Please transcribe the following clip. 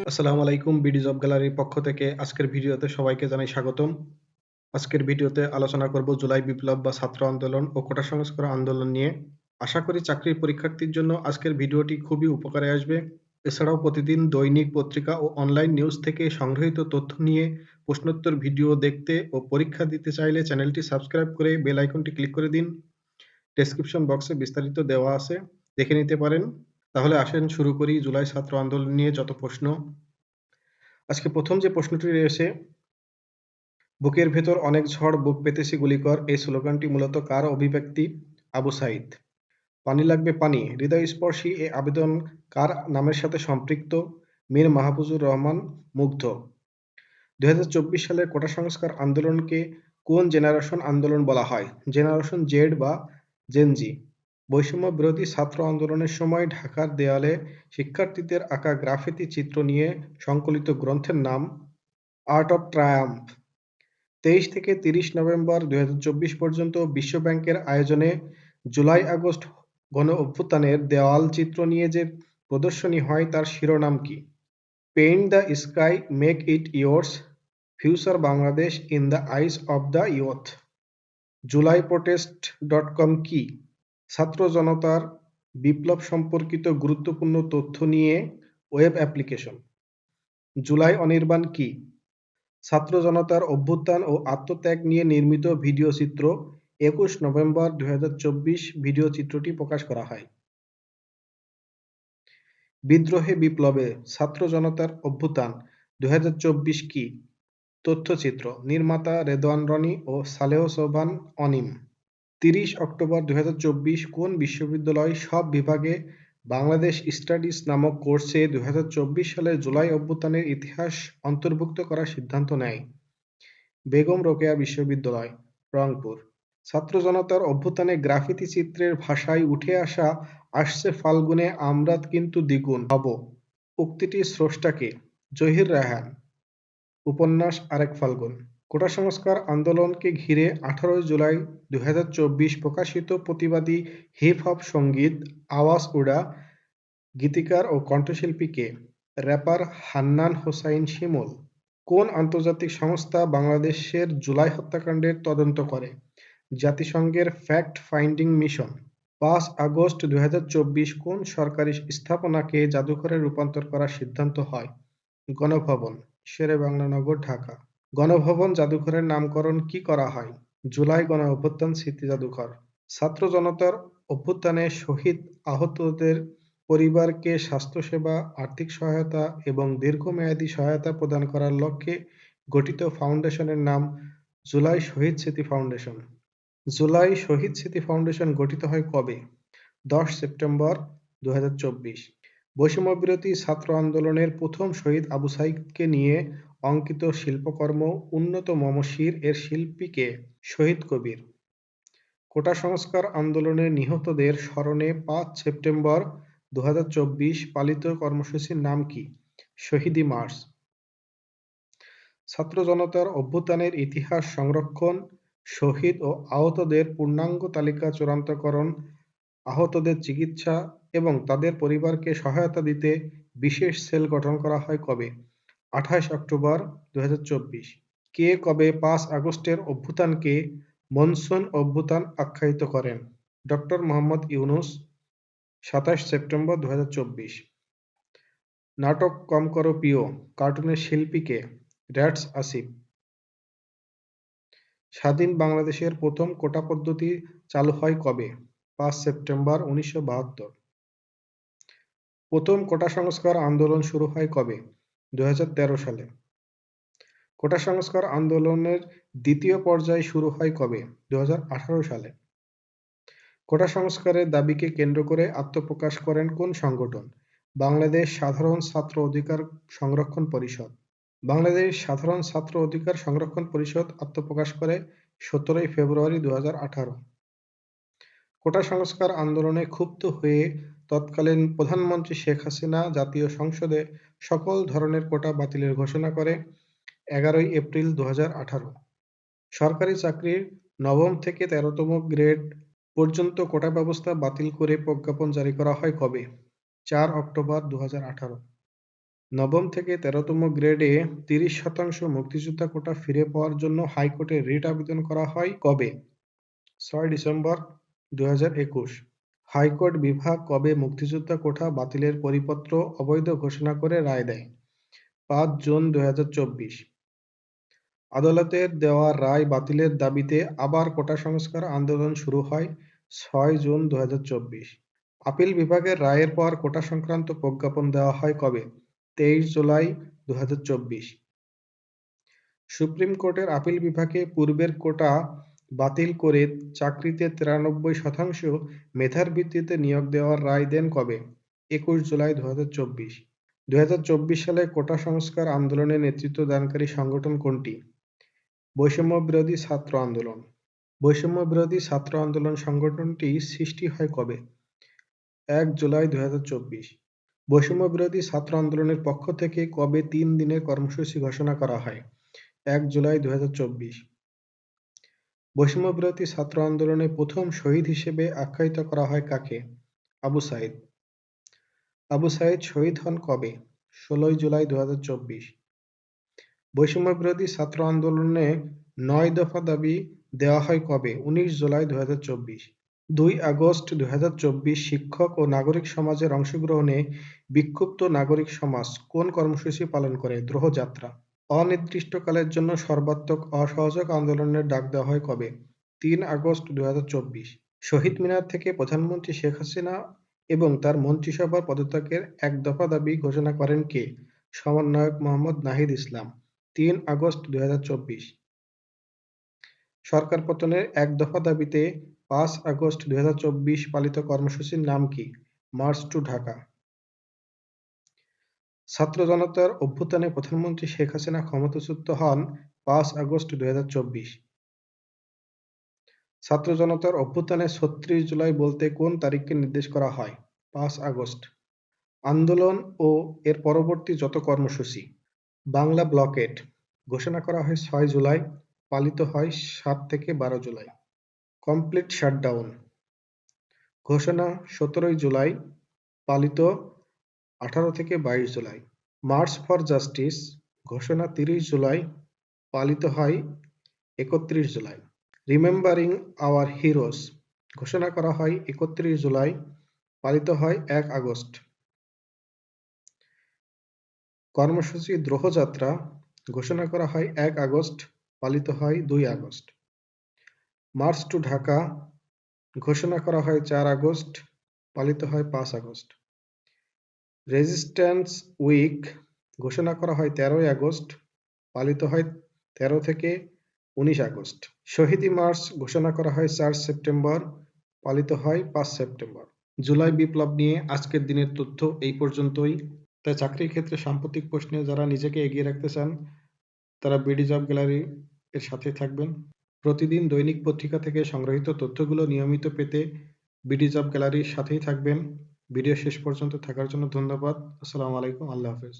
আসসালামু আলাইকুম। BD job গ্যালারির পক্ষ থেকে আজকের ভিডিওতে সবাইকে জানাই স্বাগতম। আজকের ভিডিওতে আলোচনা করব জুলাই বিপ্লব বা ছাত্র আন্দোলন ও কোটা সংস্কার আন্দোলন নিয়ে। আশা করি চাকরির পরীক্ষার্থীর জন্য আজকের ভিডিওটি খুবই উপকারে আসবে। এছাড়াও প্রতিদিন দৈনিক পত্রিকা ও অনলাইন নিউজ থেকে সংগৃহীত তথ্য নিয়ে প্রশ্নোত্তর ভিডিও দেখতে ও পরীক্ষা দিতে চাইলে চ্যানেলটি সাবস্ক্রাইব করে বেল আইকনটি ক্লিক করে দিন। ডেসক্রিপশন বক্সে বিস্তারিত দেওয়া আছে, দেখে নিতে পারেন। তাহলে আসেন শুরু করি জুলাই ছাত্র আন্দোলন নিয়ে যত প্রশ্ন। আজকে প্রথম যে প্রশ্নটি রয়েছে, বুকের ভেতর অনেক ঝড় বুক পেতেছি গুলি কর, এই স্লোগানটি মূলত কার অভিব্যক্তি? আবু সাইদ। পানি লাগবে পানি, হৃদয়স্পর্শী এ আবেদন কার নামের সাথে সম্পৃক্ত? মীর মাহফুজুর রহমান মুগ্ধ। 2024 সালের কোটা সংস্কার আন্দোলনকে কোন জেনারেশন আন্দোলন বলা হয়? জেনারেশন জেড বা জেনজি। বৈষম্য বিরোধী ছাত্র আন্দোলনের সময় ঢাকার দেয়ালে শিক্ষার্থীদের আঁকা গ্রাফিতি চিত্র নিয়ে সংকলিত গ্রন্থের নাম আর্ট অফ ট্রায়াম্ফ। 23 থেকে 30 নভেম্বর 2024 পর্যন্ত বিশ্বব্যাংকের আয়োজনে জুলাই-আগস্ট গণঅভ্যুত্থানের দেওয়াল চিত্র নিয়ে যে প্রদর্শনী হয় তার শিরোনাম কি? Paint the sky, make it yours, future Bangladesh in the eyes of the youth. julyprotest.com কি? ছাত্র জনতার বিপ্লব সম্পর্কিত গুরুত্বপূর্ণ তথ্য নিয়ে ওয়েব অ্যাপ্লিকেশন। জুলাই অনির্বাণ কি? ছাত্র জনতার অভ্যুত্থান ও আত্মত্যাগ নিয়ে নির্মিত ভিডিও চিত্র। 21 নভেম্বর 2024 ভিডিও চিত্রটি প্রকাশ করা হয়। বিদ্রোহে বিপ্লবে ছাত্র জনতার অভ্যুত্থান 2024 কি? তথ্যচিত্র। নির্মাতা রেদওয়ান রনি ও সালেহ সোবহান অনিম। 30 অক্টোবর 2024 কোন বিশ্ববিদ্যালয় সব বিভাগে বাংলাদেশ স্টাডিজ নামক কোর্সে 2024 সালের জুলাই অভ্যুত্থানের ইতিহাস অন্তর্ভুক্ত করার সিদ্ধান্ত নেয়? বেগম রোকেয়া বিশ্ববিদ্যালয়, রংপুর। ছাত্র জনতার অভ্যুত্থানে গ্রাফিতি চিত্রের ভাষায় উঠে আসা আসছে ফাল্গুনে আমরা কিন্তু দ্বিগুণ হব, উক্তিটির স্রষ্টা কে? জহির রায়হান। উপন্যাস আরেক ফাল্গুন। কোটা সংস্কার আন্দোলনকে ঘিরে 18 জুলাই 2024 প্রকাশিত প্রতিবাদী হিপ হপ সঙ্গীত আওয়াজ উড়া গীতিকার ও কণ্ঠশিল্পী কে? র্যাপার হান্নান হোসাইন শিমুল। কোন আন্তর্জাতিক সংস্থা বাংলাদেশের জুলাই হত্যাকাণ্ডের তদন্ত করে? জাতিসংঘের ফ্যাক্ট ফাইন্ডিং মিশন। 5 আগস্ট 2024 কোন সরকারি স্থাপনাকে জাদুঘরে রূপান্তর করার সিদ্ধান্ত হয়? গণভবন, শেরেবাংলা নগর, ঢাকা। গণভবন জাদুঘরের নামকরণ কি করা হয়? জুলাই গণ অভ্যুত্থান স্মৃতি জাদুঘর। ছাত্র জনতার অভ্যুত্থানে শহীদ আহতদের পরিবারকে স্বাস্থ্যসেবা, আর্থিক সহায়তা এবং দীর্ঘমেয়াদী সহায়তা প্রদান করার লক্ষ্যে গঠিত ফাউন্ডেশনের নাম জুলাই শহীদ স্মৃতি ফাউন্ডেশন। জুলাই শহীদ স্মৃতি ফাউন্ডেশন গঠিত হয় কবে? 10 সেপ্টেম্বর 2024। বৈষম্যবিরোধী ছাত্র আন্দোলনের প্রথম শহীদ আবু সাইদকে নিয়ে অঙ্কিত শিল্পকর্ম উন্নত মমশির এর শিল্পী কে? শহীদ কবির। কোটা সংস্কার আন্দোলনে নিহতদের স্মরণে 5 সেপ্টেম্বর 2024 পালিত কর্মসূচির নাম কি? শহীদি মার্চ। ছাত্র জনতার অভ্যুত্থানের ইতিহাস সংরক্ষণ, শহীদ ও আহতদের পূর্ণাঙ্গ তালিকা চূড়ান্তকরণ, আহতদের চিকিৎসা এবং তাদের পরিবারকে সহায়তা দিতে বিশেষ সেল গঠন করা হয় কবে? 28 অক্টোবর 2024। কে কবে 5 আগস্টের অভ্যুত্থানকে মনসুন অভ্যুত্থান আখ্যায়িত করেন? ডক্টর মোহাম্মদ ইউনূস। 27 সেপ্টেম্বর 2024। নাটক কম করো প্রিয় কার্টুনের শিল্পী কে? র‍্যাটস আসিফ। স্বাধীন বাংলাদেশের প্রথম কোটা পদ্ধতি চালু হয় কবে? 5 সেপ্টেম্বর 1972। প্রথম কোটা সংস্কার আন্দোলন শুরু হয় কবে? 2013 সালে। কোটা সংস্কার আন্দোলনের দ্বিতীয় পর্যায় শুরু হয় কবে? 2018 সালে। কোটা সংস্কারের দাবিকে কেন্দ্র করে আত্মপ্রকাশ করেন কোন সংগঠন? বাংলাদেশ সাধারণ ছাত্র অধিকার সংরক্ষণ পরিষদ। বাংলাদেশ সাধারণ ছাত্র অধিকার সংরক্ষণ পরিষদ আত্মপ্রকাশ করে 17 ফেব্রুয়ারি 2018। কোটা সংস্কার আন্দোলনে ক্ষুব্ধ হয়ে তৎকালীন প্রধানমন্ত্রী শেখ হাসিনা জাতীয় সংসদে সকল ধরনের কোটা বাতিলের ঘোষণা করে 11 এপ্রিল 2018। সরকারি চাকরির 9ম থেকে 13তম গ্রেড পর্যন্ত কোটা ব্যবস্থা বাতিল করে প্রজ্ঞাপন জারি করা হয় কবে? 4 অক্টোবর 2018। নবম থেকে 13তম গ্রেডে 30% মুক্তিযোদ্ধা কোটা ফিরে পাওয়ার জন্য হাইকোর্টে রিট আবেদন করা হয় কবে? 6 ডিসেম্বর 2021। হাইকোর্ট বিভাগ কবে মুক্তিযোদ্ধা কোটা বাতিলের পরিপত্র অবৈধ ঘোষণা করে রায় দেয়? 5 জুন 2024। আদালতের দেওয়া রায় বাতিলের দাবিতে আবার কোটা সংস্কার আন্দোলন শুরু হয় 6 জুন 2024। আপিল বিভাগের রায়ের পর কোটা সংক্রান্ত প্রজ্ঞাপন দেওয়া হয় কবে? 23 জুলাই 2024। সুপ্রিম কোর্টের আপিল বিভাগে পূর্বের কোটা বাতিল করে চাকরিতে 93% মেধার ভিত্তিতে নিয়োগ দেওয়ার রায় দেন কবে? 21 জুলাই 2024। 2024 সালে কোটা সংস্কার আন্দোলনে নেতৃত্ব দানকারী সংগঠন কোনটি? বৈষম্য বিরোধী ছাত্র আন্দোলন। বৈষম্য বিরোধী ছাত্র আন্দোলন সংগঠনটি সৃষ্টি হয় কবে? 1 জুলাই 2024। বৈষম্য বিরোধী ছাত্র আন্দোলনের পক্ষ থেকে কবে 3 দিনের কর্মসূচি ঘোষণা করা হয়? 1 জুলাই 2024। বৈষম্য বিরোধী ছাত্র আন্দোলনে প্রথম শহীদ হিসেবে আখ্যায়িত করা হয় কাকে? আবু সাইদ। আবু সাইদ শহীদ হন কবে? 16 জুলাই 2024। বৈষম্য বিরোধী ছাত্র আন্দোলনে 9 দফা দাবি দেওয়া হয় কবে? 19 জুলাই 2024। 2 আগস্ট 2024 শিক্ষক ও নাগরিক সমাজের অংশগ্রহণে বিক্ষুব্ধ নাগরিক সমাজ কোন কর্মসূচি পালন করে? দ্রোহযাত্রা। অনির্দিষ্টকালের জন্য সর্বাত্মক অসহযোগ আন্দোলনের ডাক দেওয়া হয় কবে? 3 আগস্ট 2024। শহীদ মিনার থেকে প্রধানমন্ত্রী শেখ হাসিনা এবং তার মন্ত্রিসভার পদত্যাগের এক দফা দাবি ঘোষণা করেন কে? সমন্বয়ক মোহাম্মদ নাহিদ ইসলাম। 3 আগস্ট 2024। সরকার পতনের এক দফা দাবিতে 5 আগস্ট 2024 পালিত কর্মসূচির নাম কি? March to Dhaka. ছাত্র জনতার অভ্যুত্থানে প্রধানমন্ত্রী শেখ হাসিনা ক্ষমতাচ্যুত হন 5 আগস্ট 2024। ছাত্র জনতার অভ্যুত্থানে 36 জুলাই বলতে কোন তারিখকে নির্দেশ করা হয়? 5 আগস্ট। আন্দোলন ও এর পরবর্তী যত কর্মসূচি। বাংলা ব্লকেড ঘোষণা করা হয় 6 জুলাই, পালিত হয় 7 থেকে 12 জুলাই। কমপ্লিট শাটডাউন ঘোষণা 17 জুলাই, পালিত 18 থেকে 22 জুলাই। মার্চ ফর জাস্টিস ঘোষণা 30 জুলাই, পালিত হয় 31 জুলাই। রিমেম্বারিং আওয়ার হিরোজ ঘোষণা করা হয় 31 জুলাই, পালিত হয় 1 আগস্ট। কর্মসূচি দ্রোহযাত্রা ঘোষণা করা হয় 1 আগস্ট, পালিত হয় 2 আগস্ট। মার্চ টু ঢাকা ঘোষণা করা হয় 4 আগস্ট, পালিত হয় 5 আগস্ট। রেজিস্ট্যান্স উইক ঘোষণা করা হয় 13 আগস্ট, পালিত হয় 13 থেকে 19 আগস্ট। শহীদি মার্চ ঘোষণা করা হয় 4 সেপ্টেম্বর, পালিত হয় 5 সেপ্টেম্বর। জুলাই বিপ্লব নিয়ে আজকের দিনের তথ্য এই পর্যন্তই। তাই চাকরির ক্ষেত্রে সাম্প্রতিক প্রশ্নে যারা নিজেকে এগিয়ে রাখতে চান তারা বিডি জব গ্যালারি এর সাথে থাকবেন। প্রতিদিন দৈনিক পত্রিকা থেকে সংগৃহীত তথ্যগুলো নিয়মিত পেতে বিডি জব গ্যালারির সাথেই থাকবেন। ভিডিও শেষ পর্যন্ত থাকার জন্য ধন্যবাদ। আসসালামু আলাইকুম। আল্লাহ হাফেজ।